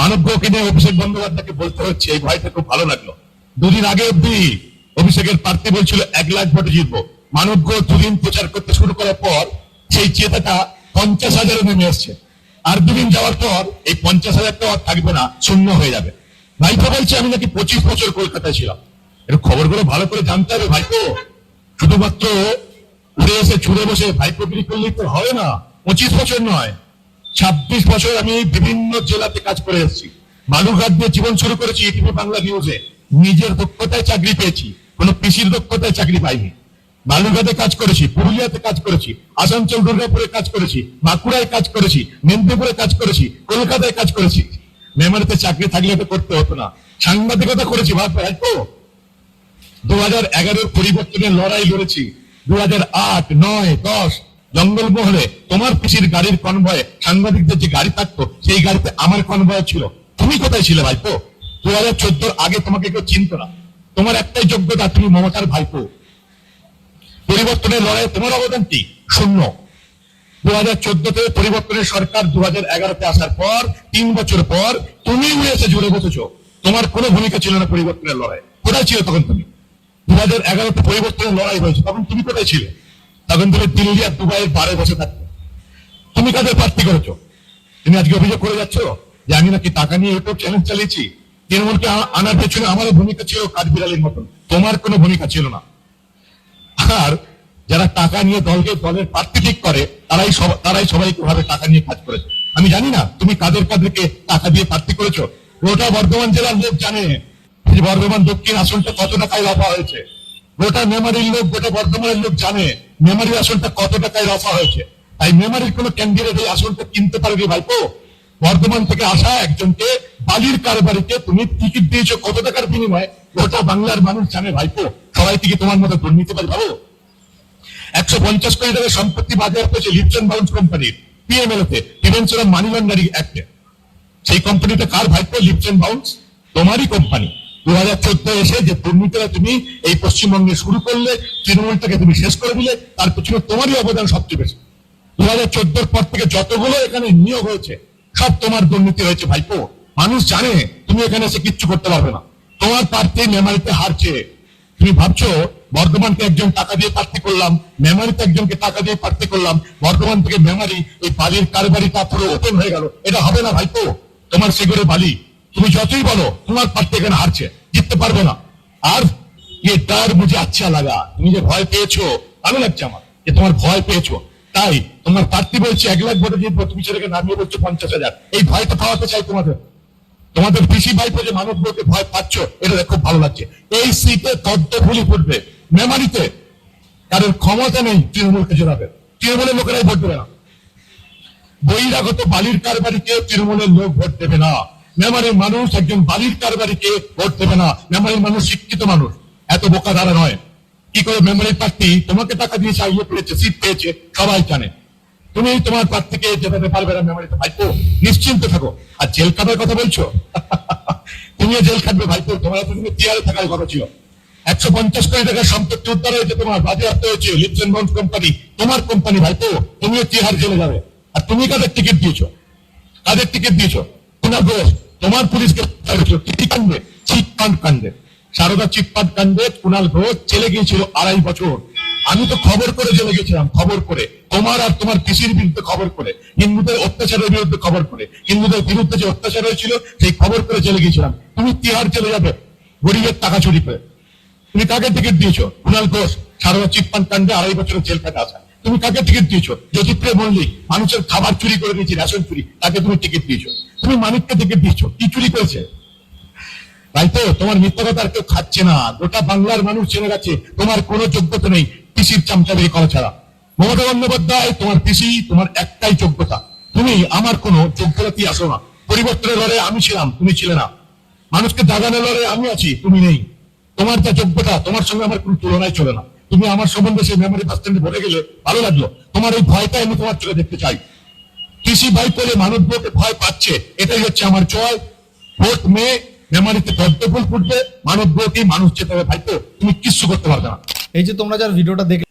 মানব গ্রহকে নিয়ে অভিষেক বন্দ্যোপাধ্যায়কে বলতে হচ্ছে, এই ভয়টা খুব ভালো লাগলো। দুদিন আগে অব্দি অভিষেকের প্রার্থী বলছিল 1,00,000 ভোটে জিতবো। মানব গ্রহ দুদিন প্রচার করতে শুরু করার পর সেই চেতাটা 50,000-এ নেমে আসছে। আর দুদিন যাওয়ার পর এই 50,000টা আর থাকবে না, শূন্য হয়ে যাবে। ভাইপো বলছে আমি নাকি 25 বছর কলকাতায় ছিলাম। এর খবরগুলো ভালো করে জানতে হবে ভাইপো। শুধুমাত্র উড়ে এসে ছুড়ে বসে ভাইপোগিরি করলেই তো হবে না। 25 বছর নয়, 26 বছর আমি বিভিন্ন জেলাতে কাজ করে এসেছি। বালুরঘাট দিয়ে জীবন শুরু করেছি ইটিভি বাংলা নিউজে। নিজের দক্ষতায় চাকরি পেয়েছি, কোনো পিসির দক্ষতায় চাকরি পাইনি। বালুরঘাটে কাজ করেছি, পুরুলিয়াতে কাজ করেছি, আসানসোল দুর্গাপুরে কাজ করেছি, বাঁকুড়ায় কাজ করেছি, মেদিনীপুরে কাজ করেছি, কলকাতায় কাজ করেছি। মেমারিতে চাকরি থাকলে এটা করতে হতো না। সাংবাদিকতা করেছি ভাইপো। 2011-এর পরিবর্তনের লড়াই লড়েছি। 2008, 9, 10 জঙ্গলমহলে তোমার পিসির গাড়ির কনভয়ে সাংবাদিকদের যে গাড়ি থাকতো সেই গাড়িতে আমার কনভয় ছিল। তুমি কোথায় ছিলে ভাইপো? 2014 আগে তোমাকে কেউ চিনত না। তোমার একটাই যোগ্যতা, তুমি মমতার ভাইপো। পরিবর্তনের লড়াইয়ে তোমার অবদান কি? শূন্য। 2014 থেকে পরিবর্তনের সরকার 2011-তে আসার পর 3 বছর পর তুমি উড়ে এসে জুড়ে বসেছো। তোমার কোনো ভূমিকা ছিল না পরিবর্তনের লড়াই। কোথায় ছিল তখন তুমি? 2011-তে পরিবর্তনের লড়াই হয়েছে, তখন তুমি কোথায় ছিলে? তখন তুমি দিল্লি আর দুবাইয়ের বারে বসে থাকতো। তুমি কাদের প্রার্থী করেছো? তুমি আজকে অভিযোগ করে যাচ্ছ যে আমি নাকি টাকা নিয়ে ইউটিউব চ্যানেল চালিয়েছি। তৃণমূলকে আনার পেছনে আমারও ভূমিকা ছিল কাঠবিড়ালির মতন, তোমার কোনো ভূমিকা ছিল না। আর যারা টাকা নিয়ে দলের প্রার্থী ঠিক করে তারাই সবাইকে ভাবে টাকা নিয়ে কাজ করেছে। আমি জানি না তুমি কাদেরকে টাকা দিয়ে প্রার্থী করেছো। গোটা বর্ধমান জেলার লোক জানে যে বর্ধমান দক্ষিণ আসনটা কত টাকায় রফা হয়েছে। গোটা মেমারির লোক, গোটা বর্ধমানের লোক জানে মেমারির আসনটা কত টাকায় রফা হয়েছে। তাই মেমারির কোন ক্যান্ডিডেট এই আসনটা কিনতে পারবে ভাইপো? বর্ধমান থেকে আসা একজনকে বালির কারবারিতে তুমি টিকিট দিয়েছো কত টাকার বিনিময়ে, গোটা বাংলার মানুষ জানে ভাইপো। সবাই থেকে তোমার মতো দুর্নীতিবাজ ভাবো? 150 কোটি টাকার সম্পত্তি বাজেয়াপ্ত হয়েছে লিপসন বাউন্স কোম্পানির পিএমএলতে, প্রিভেনশন অফ মানি লন্ডারিং অ্যাক্টে। সেই কোম্পানিটা কার ভাইপো? লিপসন বাউন্স, তোমারই কোম্পানি। 2014 এসে যে দুর্নীতিটা তুমি এই পশ্চিমবঙ্গে শুরু করলে, তৃণমূলটাকে তুমি শেষ করে দিলে, তার পেছনে তোমারই অবদান সবচেয়ে বেশি। 2014 পর থেকে যতগুলো এখানে নিয়োগ হয়েছে সব তোমার দুর্নীতি হয়েছে ভাইপো। মানুষ জানে তুমি এখানে এসে কিচ্ছু করতে পারবে না। তোমার প্রার্থী মেমারিতে হারছে। তুমি ভাবছো বর্ধমানকে একজন টাকা দিয়ে প্রার্থী করলাম, মেমারিতে একজনকে টাকা দিয়ে প্রার্থী করলাম, বর্ধমান থেকে মেমারি এই বালির কারবারিটা পুরো ওপেন হয়ে গেল। এটা হবে না ভাইপো। তোমার সেগুলো বালি, তুমি যতই বলো তোমার প্রার্থী এখানে হারছে, জিততে পারবে না। আর ये डर मुझे अच्छा लगा, তুমি যে ভয় পেয়েছো ভালো লাগছে আমার যে তোমার ভয় পেয়েছো। তাই তোমার প্রার্থী বলছে 1,00,000 ভোটে জিতবো, তুমি সেটাকে নামিয়ে বলছো 50,000। এই ভয়টা পাওয়াতে চাই তোমাদের পিসি ভাইপো যে মানব গ্রহকে ভয় পাচ্ছ, এটা খুব ভালো লাগছে। এই সিটে তদ্দফুলি ফুটবে মেমারিতে। কারণ ক্ষমতা নেই তৃণমূলকে জেলাবে, তৃণমূলের লোকেরাই ভোট দেবে না। বহিরাগত বালির কারবারিকে তৃণমূলের লোক ভোট দেবে না। মেমারির মানুষ একজন বালির কারবারিকে ভোট দেবে না। মেমারির মানুষ শিক্ষিত মানুষ, এত বোকা ধারা নয়। কি করে মেমারির প্রার্থী তোমাকে টাকা দিয়ে চাইয়ে পেয়েছে, সিট পেয়েছে, সবাই জানে। তুমি তোমার প্রার্থীকে জেতাতে পারবে না মেমারিতে ভাইপো, নিশ্চিন্ত থাকো। আর জেল খাটার কথা বলছো, তুমিও জেল খাটবে ভাইপো। তোমার তুমি টিআরে থাকার কথা ছিল। 150 কোটি টাকার সম্পত্তি উদ্ধার হয়েছে, তোমার বাজেয়াপ্ত হয়েছে লিপসন বাউন্স কোম্পানি, তোমার কোম্পানি ভাইপো। তুমিও টিআর জেলে যাবে। আর তুমি কাদের টিকিট দিয়েছো? কাদের টিকিট দিয়েছো? কুণাল ঘোষ, তোমার পুলিশকে কি কাণ্ডে? চিটফান্ড কাণ্ডে, সারদা চিটফান্ড কাণ্ডে কুণাল ঘোষ জেলে গিয়েছিল 2.5 বছর। আমি তো খবর করে জেলে গেছিলাম, খবর করে, তোমার আর তোমার পিসির বিরুদ্ধে খবর করে, হিন্দুদের অত্যাচারের বিরুদ্ধে খবর করে, হিন্দুদের বিরুদ্ধে যে অত্যাচার হয়েছিল সেই খবর করে জেলে গিয়েছিলাম। তুমি তিহার জেলে যাবে গরিবের টাকা চুরি করে। তুমি কাকে টিকিট দিয়েছো? কুণাল ঘোষ সারদা চিটফান্ড কাণ্ডে 2.5 বছরের জেল কাটা আসা। তুমি কাকে টিকিট দিয়েছো? জ্যোতিপ্রিয় মল্লিক মানুষের খাবার চুরি করে দিয়েছি, রেশন চুরি, তাকে তুমি টিকিট দিয়েছো। তুমি মানিককে টিকিট দিয়েছো, কি চুরি করেছে? তাই তো তোমার মিথ্যা কথা আর কেউ খাচ্ছে না। গোটা বাংলার মানুষ জেনে গেছে তোমার কোনো যোগ্যতা নেই পিসির চামচাগিরি করা ছাড়া। মমতা বন্দ্যোপাধ্যায় তোমার পিসি, তোমার একটাই যোগ্যতা, তুমি আমার কোনো যোগ্যতাই আসো না। পরিবর্তনের লড়াই আমি ছিলাম, তুমি ছিলে না। মানুষকে জাগানোর লড়াই আমি আছি, তুমি নেই। তোমার যা যোগ্যতা, তোমার সঙ্গে আমার কোনো তুলনায় চলে না। তুমি আমার সম্বন্ধে সেই মেমোরি বাস স্ট্যান্ডে বলে গেলে ভালো লাগলো। তোমার এই ভয়টা আমি তোমার চোখে দেখতে চাই। পিসি ভাই করে মানব গ্রহকে ভয় পাচ্ছে, এটাই হচ্ছে আমার জয়। ভোট মেয়ে মেমারিতে পদ্মফুল ফুটবে, মানব গ্রহকেই মানুষ যেতে হবে ভাইপো। তুমি কিচ্ছু করতে পারবে না। এই যে তোমরা যার ভিডিওটা দেখলে